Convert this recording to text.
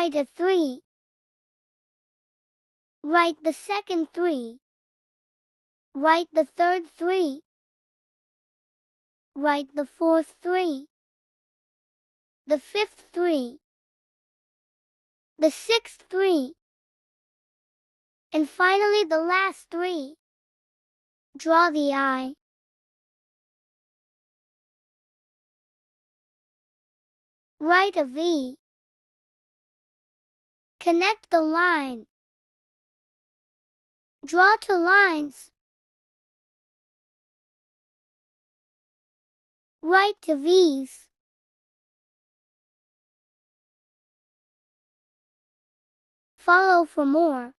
Write a 3. Write the second 3. Write the third 3. Write the fourth 3. The fifth 3. The sixth 3. And finally the last 3. Draw the eye. Write a V. Connect the line. Draw 2 lines. Write 2 V's. Follow for more.